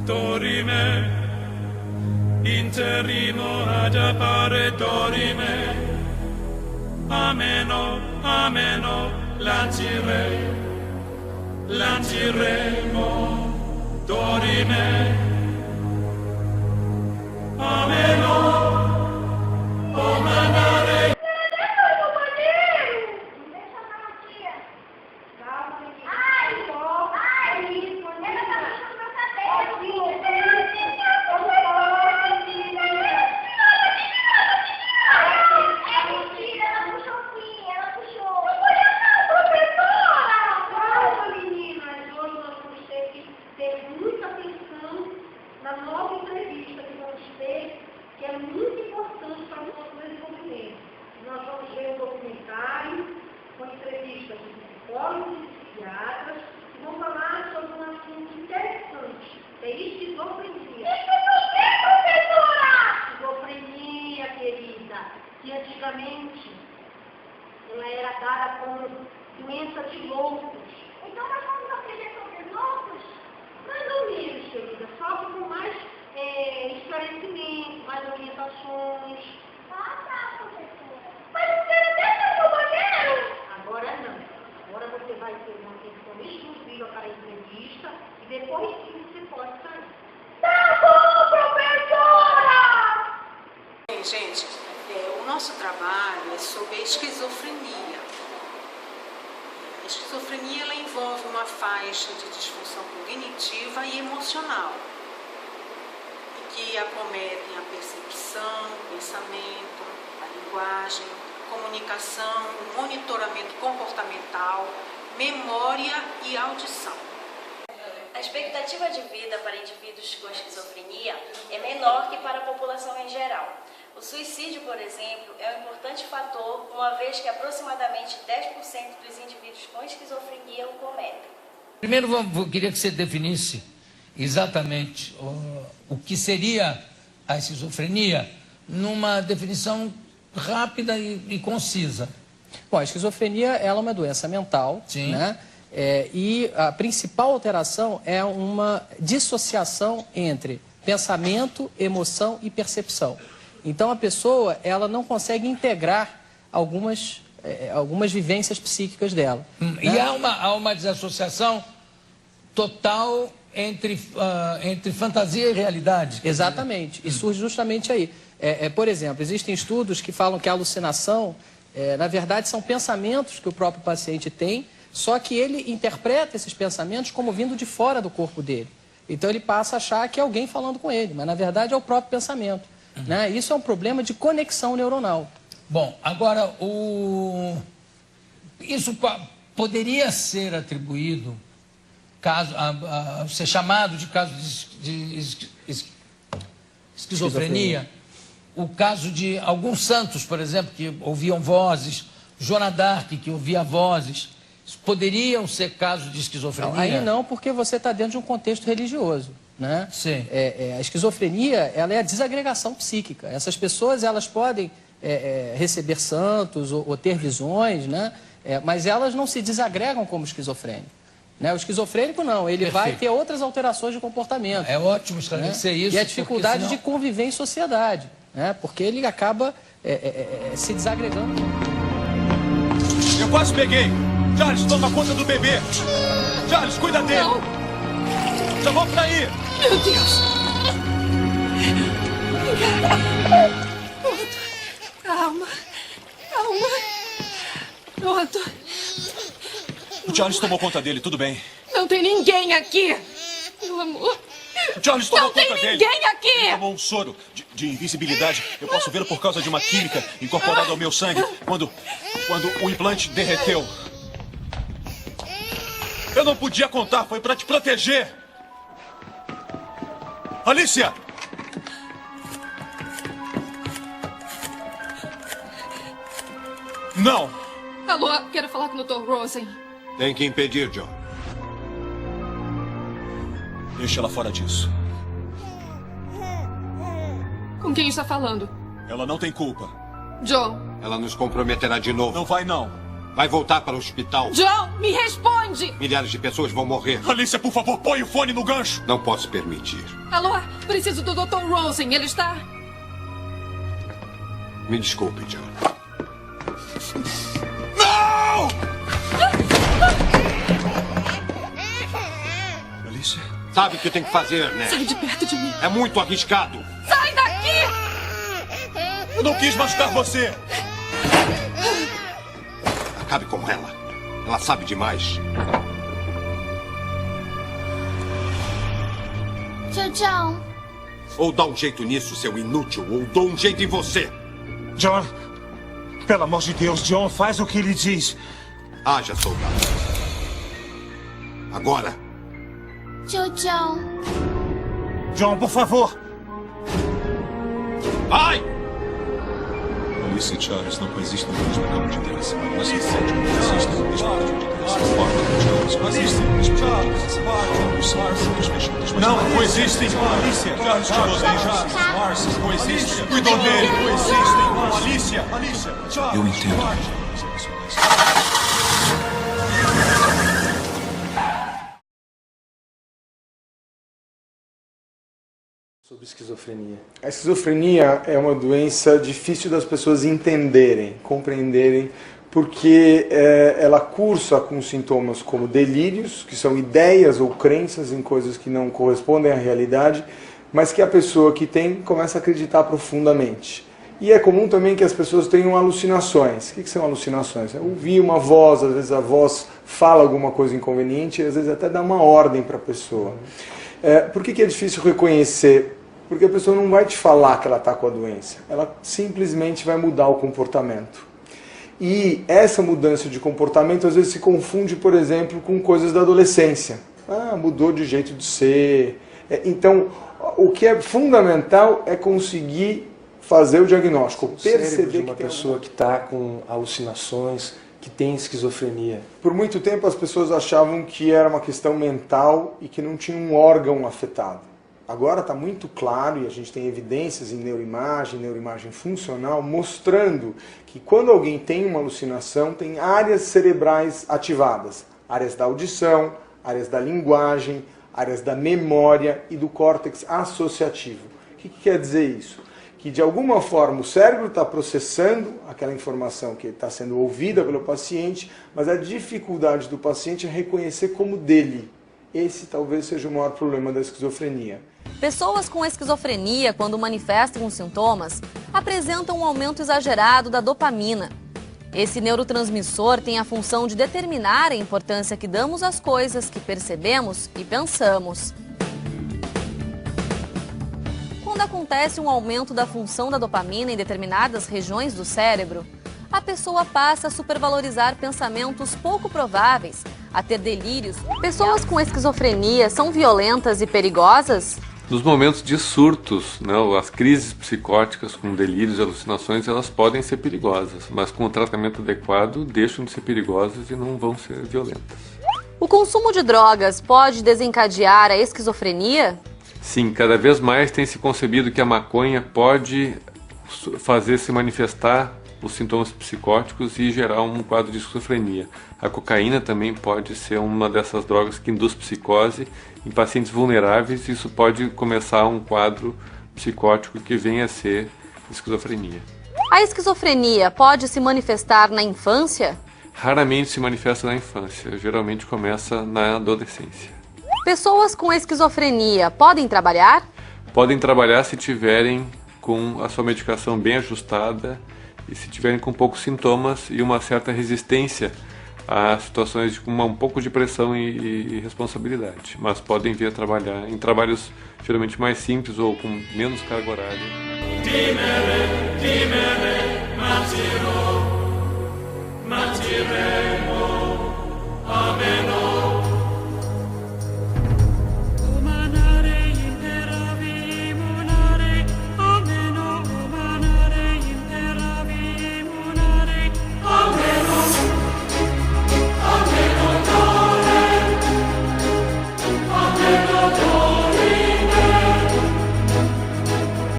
dorime, interimo ad appare dorime, ameno, ameno, lanciremo, dorime, ameno, o manare. Que é muito importante para nós desenvolvimento. Nós vamos ver um documentário com entrevistas de psicólogos e psiquiatras que vão falar sobre um assunto interessante, é esquizofrenia. Esquizofrenia, querida, que antigamente ela era dada como doença de loucos. Então nós vamos aprender sobre loucos? Mais ou menos, querida, só que com mais esclarecimento, mais orientações. Ah, tá, professora. Mas você deixa no banheiro? Agora não. Agora você vai ter uma atenção exclusiva para a entrevista e depois sim você pode sair. Tá bom, professora! Bem, gente, o nosso trabalho é sobre a esquizofrenia. A esquizofrenia ela envolve uma faixa de disfunção cognitiva e emocional, que acometem a percepção, o pensamento, a linguagem, comunicação, o monitoramento comportamental, memória e audição. A expectativa de vida para indivíduos com esquizofrenia é menor que para a população em geral. O suicídio, por exemplo, é um importante fator, uma vez que aproximadamente 10% dos indivíduos com esquizofrenia o cometem. Primeiro, eu queria que você definisse exatamente o que seria a esquizofrenia numa definição rápida e concisa. Bom, a esquizofrenia ela é uma doença mental, sim, né? E a principal alteração é uma dissociação entre pensamento, emoção e percepção. Então a pessoa ela não consegue integrar algumas vivências psíquicas dela. Né? E há uma desassociação total entre fantasia e realidade. Exatamente, e surge justamente aí. Por exemplo, existem estudos que falam que a alucinação, na verdade, são pensamentos que o próprio paciente tem, só que ele interpreta esses pensamentos como vindo de fora do corpo dele. Então ele passa a achar que é alguém falando com ele, mas na verdade é o próprio pensamento. Né? Isso é um problema de conexão neuronal. Bom, agora, isso poderia ser atribuído ser chamado de caso de esquizofrenia, o caso de alguns santos, por exemplo, que ouviam vozes, Joana d'Arc, que ouvia vozes, poderiam ser casos de esquizofrenia? Não, aí não, porque você está dentro de um contexto religioso. Né? Sim. A esquizofrenia ela é a desagregação psíquica. Essas pessoas elas podem receber santos ou ter visões, né? Mas elas não se desagregam como esquizofrênico. Né? O esquizofrênico não, ele vai ter outras alterações de comportamento. É ótimo esclarecer isso. E a dificuldade de conviver em sociedade, né? Porque ele acaba se desagregando. Eu quase peguei. Charles, toma conta do bebê. Charles, cuida dele. Não. Já vou pra aí. Meu Deus. Pronto. Calma. Calma. Pronto. O Charles tomou conta dele, tudo bem. Não tem ninguém aqui. Meu amor. O Charles tomou Não tem conta dele. ninguém aqui. Ele tomou um soro de invisibilidade. Eu posso vê-lo por causa de uma química incorporada ao meu sangue quando o implante derreteu. Eu não podia contar, foi pra te proteger. Alicia! Não! Alô, quero falar com o Dr. Rosen. Tem que impedir, John. Deixa ela fora disso. Com quem está falando? Ela não tem culpa. John. Ela nos comprometerá de novo. Não vai, não. Vai voltar para o hospital. John, me responde! Milhares de pessoas vão morrer. Alicia, por favor, põe o fone no gancho. Não posso permitir. Alô, preciso do Dr. Rosen. Ele está... Me desculpe, John. Não! Alicia? Sabe o que tem que fazer, né? Sai de perto de mim. É muito arriscado. Sai daqui! Eu não quis machucar você. Acabe com ela. Ela sabe demais. Tchau. Ou dá um jeito nisso, seu inútil, ou dou um jeito em você. John, pelo amor de Deus, John, faz o que ele diz. Haja, soldado. Agora. Tchau. John, por favor. Vai! Alicia e Charles não coexistem no mesmo campo de interesse. Mas incêndio não coexistem no mesmo campo de interesse. Charles coexistem no mesmo campo de interesse. Não coexistem. Alicia, Charles coexistem. Cuidou dele. Coexistem. Alicia. Eu entendo. Sobre esquizofrenia. A esquizofrenia é uma doença difícil das pessoas entenderem, compreenderem, porque ela cursa com sintomas como delírios, que são ideias ou crenças em coisas que não correspondem à realidade, mas que a pessoa que tem começa a acreditar profundamente. E é comum também que as pessoas tenham alucinações. O que são alucinações? É ouvir uma voz, às vezes a voz fala alguma coisa inconveniente, e às vezes até dá uma ordem para a pessoa. Por que é difícil reconhecer? Porque a pessoa não vai te falar que ela está com a doença. Ela simplesmente vai mudar o comportamento. E essa mudança de comportamento às vezes se confunde, por exemplo, com coisas da adolescência. Mudou de jeito de ser. Então, o que é fundamental é conseguir fazer o diagnóstico, perceber de uma pessoa que está com alucinações, que tem esquizofrenia. Por muito tempo as pessoas achavam que era uma questão mental e que não tinha um órgão afetado. Agora está muito claro, e a gente tem evidências em neuroimagem funcional, mostrando que quando alguém tem uma alucinação, tem áreas cerebrais ativadas. Áreas da audição, áreas da linguagem, áreas da memória e do córtex associativo. O que quer dizer isso? Que de alguma forma o cérebro está processando aquela informação que está sendo ouvida pelo paciente, mas a dificuldade do paciente é reconhecer como dele. Esse talvez seja o maior problema da esquizofrenia. Pessoas com esquizofrenia, quando manifestam os sintomas, apresentam um aumento exagerado da dopamina. Esse neurotransmissor tem a função de determinar a importância que damos às coisas que percebemos e pensamos. Quando acontece um aumento da função da dopamina em determinadas regiões do cérebro, a pessoa passa a supervalorizar pensamentos pouco prováveis, a ter delírios. Pessoas com esquizofrenia são violentas e perigosas? Nos momentos de surtos, as crises psicóticas com delírios e alucinações, elas podem ser perigosas, mas com o tratamento adequado deixam de ser perigosas e não vão ser violentas. O consumo de drogas pode desencadear a esquizofrenia? Sim, cada vez mais tem se concebido que a maconha pode fazer se manifestar os sintomas psicóticos e gerar um quadro de esquizofrenia. A cocaína também pode ser uma dessas drogas que induz psicose em pacientes vulneráveis, e isso pode começar um quadro psicótico que venha a ser esquizofrenia. A esquizofrenia pode se manifestar na infância? Raramente se manifesta na infância, geralmente começa na adolescência. Pessoas com esquizofrenia podem trabalhar? Podem trabalhar se tiverem com a sua medicação bem ajustada e se tiverem com poucos sintomas e uma certa resistência a situações de um pouco de pressão e responsabilidade. Mas podem vir a trabalhar em trabalhos geralmente mais simples ou com menos carga horária. Dimere, matiro, matire.